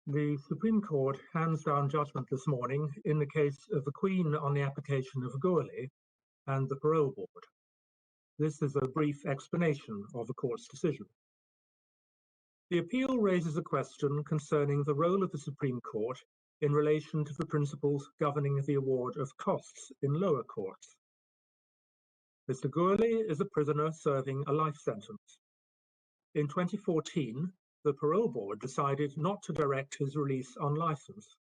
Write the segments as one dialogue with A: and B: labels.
A: The Supreme Court hands down judgment this morning in the case of the Queen on the application of Gourlay and the Parole Board. This is a brief explanation of the Court's decision. The appeal raises a question concerning the role of the Supreme Court in relation to the principles governing the award of costs in lower courts. Mr. Gourlay is a prisoner serving a life sentence. In 2014, the Parole Board decided not to direct his release on license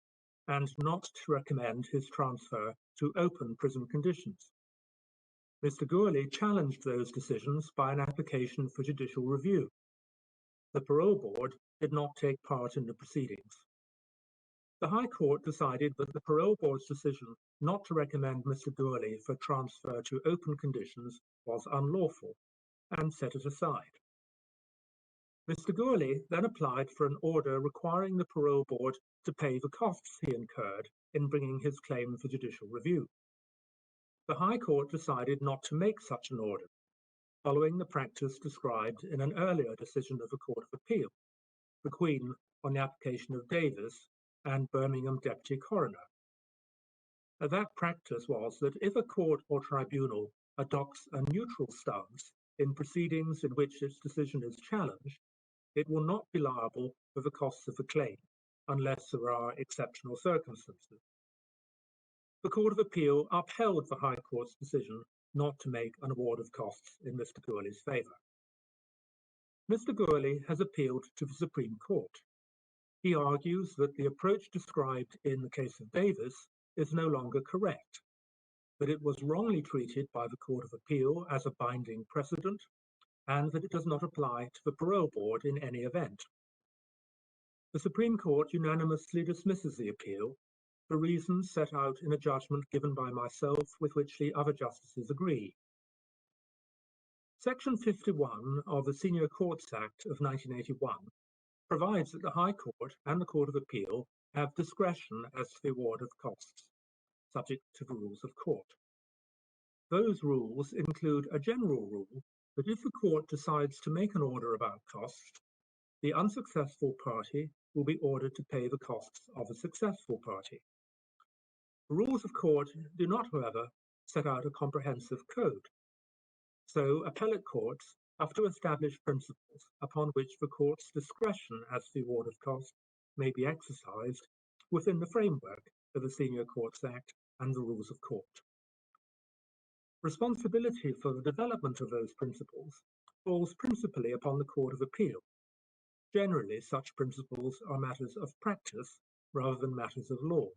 A: and not to recommend his transfer to open prison conditions. Mr. Gourlay challenged those decisions by an application for judicial review. The Parole Board did not take part in the proceedings. The High Court decided that the Parole Board's decision not to recommend Mr. Gourlay for transfer to open conditions was unlawful and set it aside. Mr. Gourlay then applied for an order requiring the Parole Board to pay the costs he incurred in bringing his claim for judicial review. The High Court decided not to make such an order, following the practice described in an earlier decision of the Court of Appeal, the Queen on the application of Davis and Birmingham Deputy Coroner. That practice was that if a court or tribunal adopts a neutral stance in proceedings in which its decision is challenged, it will not be liable for the costs of the claim, unless there are exceptional circumstances. The Court of Appeal upheld the High Court's decision not to make an award of costs in Mr. Gourlay's favour. Mr. Gourlay has appealed to the Supreme Court. He argues that the approach described in the case of Davis is no longer correct, that it was wrongly treated by the Court of Appeal as a binding precedent, and that it does not apply to the Parole Board in any event. The Supreme Court unanimously dismisses the appeal for reasons set out in a judgment given by myself with which the other justices agree. Section 51 of the Senior Courts Act of 1981 provides that the High Court and the Court of Appeal have discretion as to the award of costs, subject to the rules of court. Those rules include a general rule that if the court decides to make an order about costs, the unsuccessful party will be ordered to pay the costs of a successful party. The rules of court do not, however, set out a comprehensive code. So appellate courts have to establish principles upon which the court's discretion as to the award of costs may be exercised within the framework of the Senior Courts Act and the rules of court. Responsibility for the development of those principles falls principally upon the Court of Appeal. Generally, such principles are matters of practice rather than matters of law.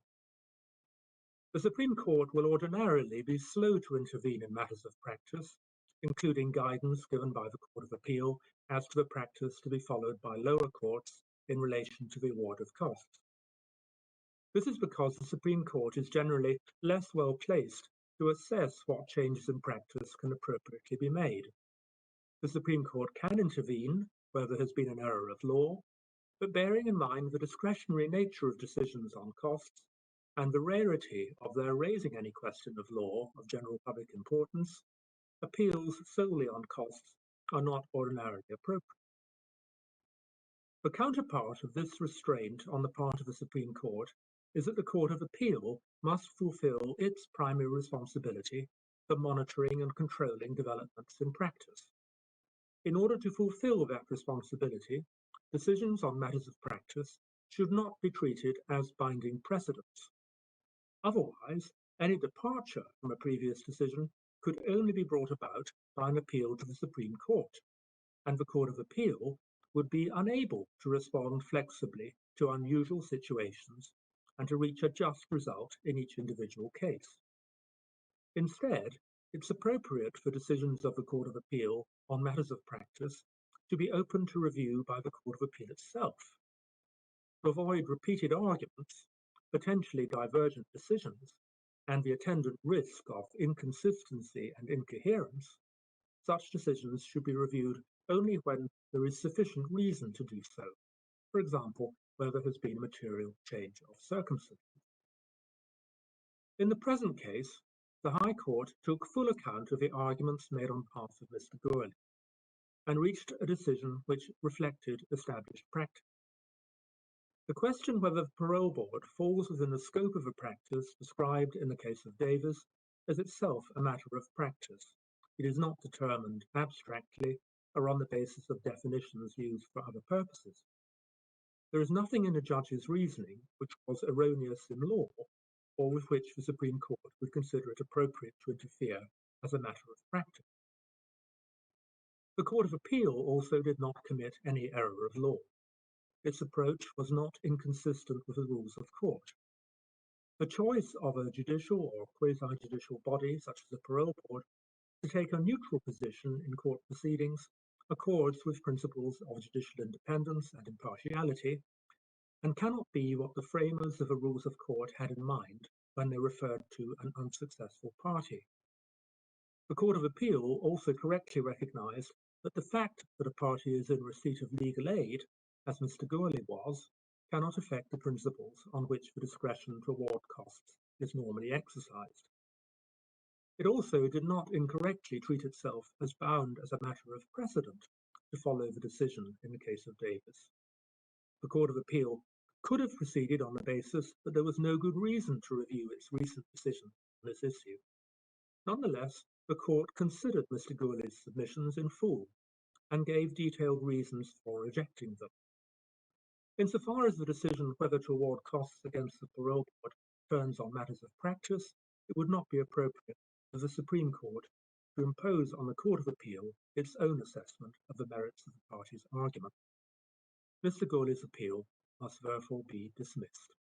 A: The Supreme Court will ordinarily be slow to intervene in matters of practice, including guidance given by the Court of Appeal as to the practice to be followed by lower courts in relation to the award of costs. This is because the Supreme Court is generally less well placed to assess what changes in practice can appropriately be made. The Supreme Court can intervene where there has been an error of law, but bearing in mind the discretionary nature of decisions on costs and the rarity of their raising any question of law of general public importance, appeals solely on costs are not ordinarily appropriate. The counterpart of this restraint on the part of the Supreme Court is that the Court of Appeal must fulfill its primary responsibility for monitoring and controlling developments in practice. In order to fulfill that responsibility, decisions on matters of practice should not be treated as binding precedents. Otherwise, any departure from a previous decision could only be brought about by an appeal to the Supreme Court, and the Court of Appeal would be unable to respond flexibly to unusual situations and to reach a just result in each individual case. Instead, it's appropriate for decisions of the Court of Appeal on matters of practice to be open to review by the Court of Appeal itself. To avoid repeated arguments, potentially divergent decisions, and the attendant risk of inconsistency and incoherence, such decisions should be reviewed only when there is sufficient reason to do so, for example, where there has been a material change of circumstances. In the present case, the High Court took full account of the arguments made on behalf of Mr. Gourlay and reached a decision which reflected established practice. The question whether the Parole Board falls within the scope of a practice described in the case of Davis is itself a matter of practice. It is not determined abstractly or on the basis of definitions used for other purposes. There is nothing in a judge's reasoning which was erroneous in law, or with which the Supreme Court would consider it appropriate to interfere as a matter of practice. The Court of Appeal also did not commit any error of law. Its approach was not inconsistent with the rules of court. The choice of a judicial or quasi-judicial body, such as the Parole Board, to take a neutral position in court proceedings accords with principles of judicial independence and impartiality, and cannot be what the framers of the rules of court had in mind when they referred to an unsuccessful party. The Court of Appeal also correctly recognized that the fact that a party is in receipt of legal aid, as Mr. Gourlay was, cannot affect the principles on which the discretion to award costs is normally exercised. It also did not incorrectly treat itself as bound as a matter of precedent to follow the decision in the case of Davis. The Court of Appeal could have proceeded on the basis that there was no good reason to review its recent decision on this issue. Nonetheless, the court considered Mr. Gourlay's submissions in full and gave detailed reasons for rejecting them. Insofar as the decision whether to award costs against the Parole Board turns on matters of practice, it would not be appropriate for the Supreme Court to impose on the Court of Appeal its own assessment of the merits of the party's argument. Mr. Gourlay's appeal must therefore be dismissed.